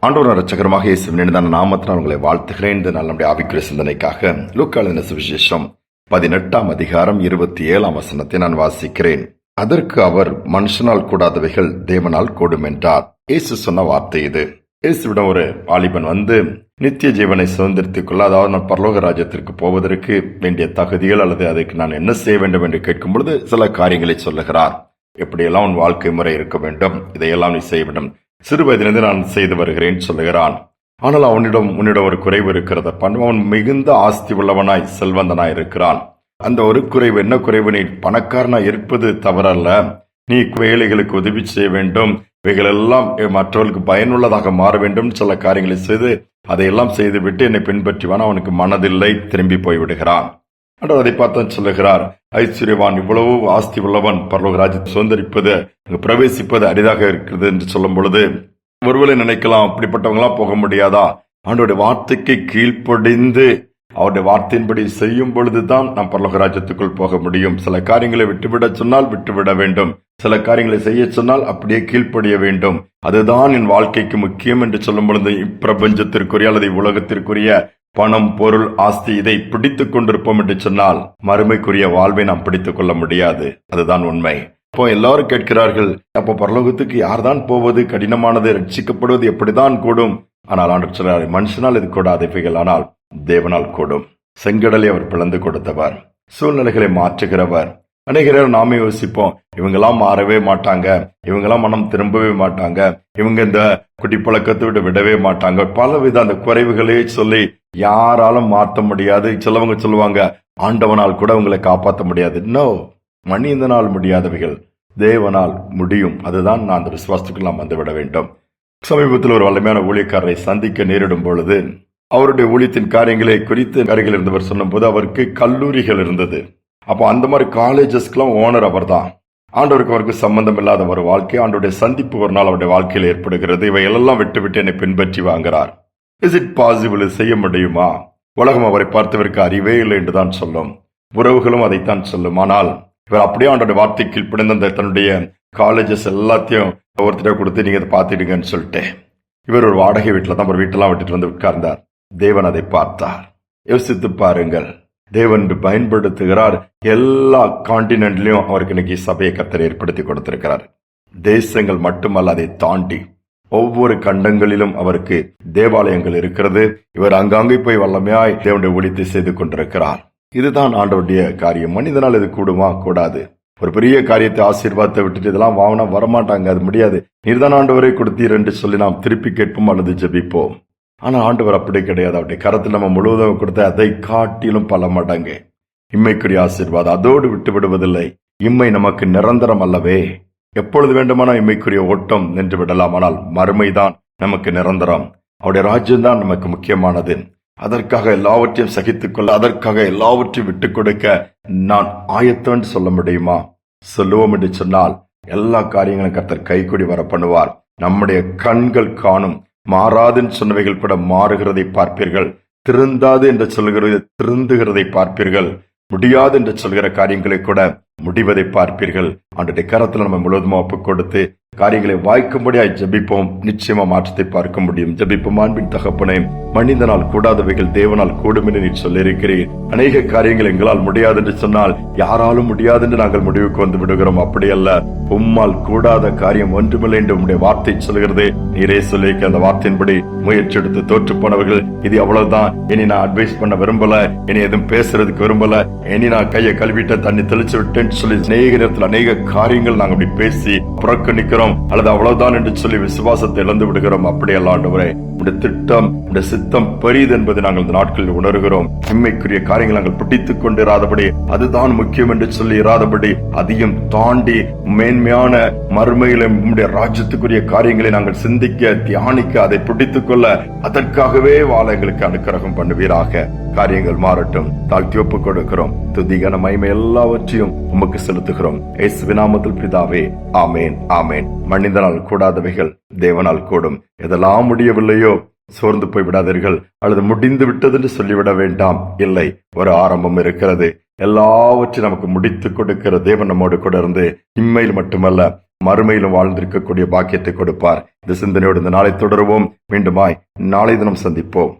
ஆண்டவர் இரட்சகருமாக இயேசுவின் நாமத்தினால் உங்களை வாழ்த்துகிறேன். இந்த நாள் நம்முடைய ஆவிக்குரிய சிந்தனைக்காக லூக்கா எழுதின சுவிசேஷம் 18ஆம் அதிகாரம் 27ஆம் வசனத்தை நான் வாசிக்கிறேன். அதற்கு அவர், மனுஷனால் கூடாதவைகள் தேவனால் கூடும் என்றார். இயேசு சொன்ன வார்த்தை இது. இயேசுவிடம் ஒரு வாலிபன் வந்து நித்திய ஜீவனை சுதந்திரத்துக் கொள்ள, அதாவது நான் பரலோக ராஜ்யத்திற்கு போவதற்கு வேண்டிய தகுதிகள் அல்லது அதற்கு நான் என்ன செய்ய வேண்டும் என்று கேட்கும் பொழுது சில காரியங்களை சொல்லுகிறார். எப்படியெல்லாம் உன் வாழ்க்கை முறை இருக்க வேண்டும், இதையெல்லாம் நீ செய்ய வேண்டும், சிறு வயதிலிருந்து நான் செய்து வருகிறேன் சொல்லுகிறான். ஆனால் உன்னிடம் ஒரு குறைவு இருக்கிறது. அவன் மிகுந்த ஆஸ்தி உள்ளவனாய் செல்வந்தனாய் இருக்கிறான். அந்த ஒரு குறைவு என்ன குறைவு? நீ பணக்காரனாய் இருப்பது தவறல்ல, நீ ஏழைகளுக்கு உதவி செய்ய வேண்டும், இவைகளெல்லாம் மற்றவர்களுக்கு பயனுள்ளதாக மாற வேண்டும், சில காரியங்களை செய்து அதையெல்லாம் செய்துவிட்டு என்னை பின்பற்றுவான். அவனுக்கு மனதில்லை, திரும்பி போய்விடுகிறான். ஆனால் அதை பார்த்தா சொல்லுகிறார், ஐஸ்வர்யவான், இவ்வளவு ஆஸ்தி உள்ளவன் பரலோக ராஜ்யத்தை சுதந்திரிப்பது, பிரவேசிப்பது அரிதாக இருக்கிறது என்று சொல்லும் பொழுது ஒருவேளை நினைக்கலாம், அப்படிப்பட்டவங்களாம் போக முடியாதா? ஆண்டவருடைய வார்த்தைக்கு கீழ்ப்படிந்து அவருடைய வார்த்தையின்படி செய்யும் பொழுதுதான் நாம் பரலோக ராஜ்யத்துக்குள் போக முடியும். சில காரியங்களை விட்டுவிட சொன்னால் விட்டுவிட வேண்டும், சில காரியங்களை செய்ய சொன்னால் அப்படியே கீழ்ப்படிய வேண்டும். அதுதான் என் வாழ்க்கைக்கு முக்கியம் என்று சொல்லும் பொழுது இப்பிரபஞ்சத்திற்குரிய அல்லது உலகத்திற்குரிய பணம், பொருள், ஆஸ்தி இதை பிடித்துக் கொண்டிருப்போம் என்று சொன்னால் மறுமைக்குரிய வாழ்வை நாம் பிடித்துக் கொள்ள முடியாது. அதுதான் உண்மை. அப்போ எல்லாரும் கேட்கிறார்கள், அப்போ பரலோகத்துக்கு யார்தான் போவது? கடினமானது, ரட்சிக்கப்படுவது எப்படிதான் கூடும்? ஆனால் ஆண்டவர் சொல்றார், மனுஷனால் இது கூடாதவைகள், ஆனால் தேவனால் கூடும். செங்கடலை அவர் பிளந்து கொடுத்தவர், சூழ்நிலைகளை மாற்றுகிறவர். அநேகர் நாமே யோசிப்போம், இவங்கெல்லாம் மாறவே மாட்டாங்க, இவங்கெல்லாம் மனம் திரும்பவே மாட்டாங்க, இவங்க இந்த குடிப்பழக்கத்தை விடவே மாட்டாங்க, பலவித அந்த குறைவுகளே சொல்லி யாராலும் மாற்ற முடியாது. சிலவங்க சொல்லுவாங்க, ஆண்டவனால் கூட உங்களை காப்பாற்ற முடியாது. நோ, மனிதனால் முடியாதவைகள் தேவனால் முடியும். அதுதான் நான் அந்த விசுவாசத்துக்கு நாம் வந்துவிட வேண்டும். சமீபத்தில் ஒரு வல்லமையான ஊழியக்காரரை சந்திக்க நேரிடும் பொழுது அவருடைய ஊழியத்தின் காரியங்களை குறித்து அருகில் இருந்தவர் சொன்ன போது அவருக்கு கல்லூரிகள் இருந்தது. அப்போ அந்த மாதிரி காலேஜஸ்க்கெல்லாம் ஓனர் அவர் தான். ஆண்டவருக்கு அவருக்கு சம்பந்தம் இல்லாத ஒரு வாழ்க்கை, ஆண்டோடைய சந்திப்பு ஒரு நாள் அவருடைய வாழ்க்கையில் ஏற்படுகிறது. இவையெல்லாம் விட்டு விட்டு என்னை பின்பற்றி வாங்குறார். Is it possible? செய்ய முடியுமா? உலகம் அவரை பார்த்தவருக்கு அறிவே இல்லை என்றுதான் சொல்லும், உறவுகளும் அதைத்தான் சொல்லும். ஆனால் இவர் அப்படியே ஆண்டோட வார்த்தைக்கு பிடிந்த தன்னுடைய காலேஜஸ் எல்லாத்தையும் ஒருத்தர கொடுத்து நீங்க அதை பார்த்துடுங்கன்னு சொல்லிட்டு இவர் ஒரு வாடகை வீட்டில் தான் ஒரு வீட்டெல்லாம் விட்டுட்டு வந்து உட்கார்ந்தார். தேவன் அதை பார்த்தார். யோசித்து பாருங்கள், தேவன் பயன்படுத்துகிறார். எல்லா காண்டினென்ட்லயும் அவருக்கு இன்னைக்கு சபையை கர்த்தர் ஏற்படுத்தி கொடுத்திருக்கிறார். தேசங்கள் மட்டுமல்ல, அதை தாண்டி ஒவ்வொரு கண்டங்களிலும் அவருக்கு தேவாலயங்கள் இருக்கிறது. இவர் அங்காங்கே போய் வல்லமையாய் தேவனுடைய ஊழியத்தை செய்து கொண்டிருக்கிறார். இதுதான் ஆண்டவருடைய காரியம். மனிதனால் இது கூடுமா? கூடாது. ஒரு பெரிய காரியத்தை ஆசீர்வாதத்தை விட்டுட்டு இதெல்லாம் வாங்கினா வரமாட்டாங்க, அது முடியாது, நீர்தான் ஆண்டவரை கொடுத்தீர் என்று சொல்லி நாம் திருப்பி கேட்போம் அல்லது ஜெபிப்போம். ஆனா ஆண்டவர் அப்படி கிடையாது. அவருடைய கரத்தில் நம்ம முழுவதும் கொடுத்த அதை காட்டிலும் பல மடங்கு இம்மைக்குரிய ஆசீர்வாதம் அதோடு விட்டு விடுவதில்லை. இம்மை நமக்கு நிரந்தரம் அல்லவே. எப்பொழுது வேண்டுமானால் இம்மைக்குரிய ஓட்டம் நின்று விடலாம், ஆனால் மறுமைதான் நமக்கு நிரந்தரம். அவருடைய ராஜ்யம்தான் நமக்கு முக்கியமானது. அதற்காக எல்லாவற்றையும் சகித்துக் கொள்ள, அதற்காக எல்லாவற்றையும் விட்டுக் கொடுக்க நான் ஆயத்தம் சொல்ல முடியுமா? சொல்லுவோம் என்று சொன்னால் எல்லா காரியங்களும் கர்த்தர் கைக்கூடி வர பண்ணுவார். நம்முடைய கண்கள் காணும். மாறாதுன்னு சொன்னவைகள் கூட மாறுகிறதை பார்ப்பீர்கள். திருந்தாது என்று சொல்கிறது திருந்துகிறதை பார்ப்பீர்கள். முடியாது என்று சொல்கிற காரியங்களை கூட முடிவதை பார்ப்பீர்கள். ஆண்டுடைய கரத்தில் நம்ம முழுவதுமா ஒப்புக் கொடுத்து காரியங்களை வாய்க்கும்படியாய் ஜெபிப்போம். நிச்சயமா மாற்றத்தை பார்க்க முடியும். ஜெபிப்போம். அன்பின் தகப்பனே, மனிதனால் கூடாதவைகள் தேவனால் கூடும் என்று நீ சொல்லியிருக்கிறீர். அநேக காரியங்கள் எங்களால் முடியாது என்று சொன்னால் யாராலும் முடியாது என்று நாங்கள் முடிவுக்கு வந்து விடுகிறோம். அப்படி அல்ல, உம்மால் கூடாத காரியம் ஒன்றுமில்லை என்று உம்முடைய வார்த்தை சொல்கிறது. நீரே சொல்லியிருக்க அந்த வார்த்தையின்படி முயற்சி எடுத்து தோற்று போனவர்கள் இது அவ்வளவுதான், இனி நான் அட்வைஸ் பண்ண விரும்பல, இனி எதுவும் பேசுறதுக்கு விரும்பல, இனி நான் கையை கழுவிட்ட தண்ணி தெளிச்சு விட்டேன்னு சொல்லி அநேக நேரத்தில் அநேக காரியங்கள் நாங்கள் அப்படி பேசி புறக்கணிக்கிறோம் அல்லது அவ்வளவுதான் என்று சொல்லி விசுவாசத்தை இழந்து விடுகிறோம். அப்படியெல்லாம் ஆண்டவரே, உடைய திட்டம், உடைய சித்தம் பெரியது என்பதை நாங்கள் இந்த நாட்களில் உணர்கிறோம். இம்மைக்குரிய காரியங்கள் நாங்கள் பிடித்துக் கொண்டு இராதபடி, அதுதான் முக்கியம் என்று சொல்லி இராதபடி, அதையும் தாண்டி மேன்மையான மறுமையிலும் உம்முடைய ராஜ்யத்துக்குரிய காரியங்களை நாங்கள் சிந்திக்க, தியானிக்க, அதை பிடித்துக் கொள்ள, அதற்காகவே வாழ எங்களுக்கு அனுக்கிரகம் பண்ணுவீராக. காரியங்கள் மாறட்டும். தாழ்த்தி ஒப்புக் கொடுக்கிறோம். துதிகன மகிமை எல்லாவற்றையும் உமக்கு செலுத்துகிறோம். இயேசுவின் நாமத்தில் பிதாவே, ஆமேன், ஆமேன். மனிதனால் கூடாதவைகள் தேவனால் கூடும். எதெல்லாம் முடியவில்லையோ சோர்ந்து போய் விடாதீர்கள் அல்லது முடிந்து விட்டது என்று சொல்லிவிட வேண்டாம். இல்லை, ஒரு ஆரம்பம் இருக்கிறது. எல்லாவற்றையும் நமக்கு முடித்துக் கொடுக்கிற தேவன் நம்மோடு கூட இருந்து இம்மையில் மட்டுமல்ல மறுமையிலும் வாழ்ந்திருக்கக்கூடிய பாக்கியத்தை கொடுப்பார். இந்த சிந்தனையோடு இந்த நாளை தொடருவோம். மீண்டுமாய் நாளை தினம் சந்திப்போம்.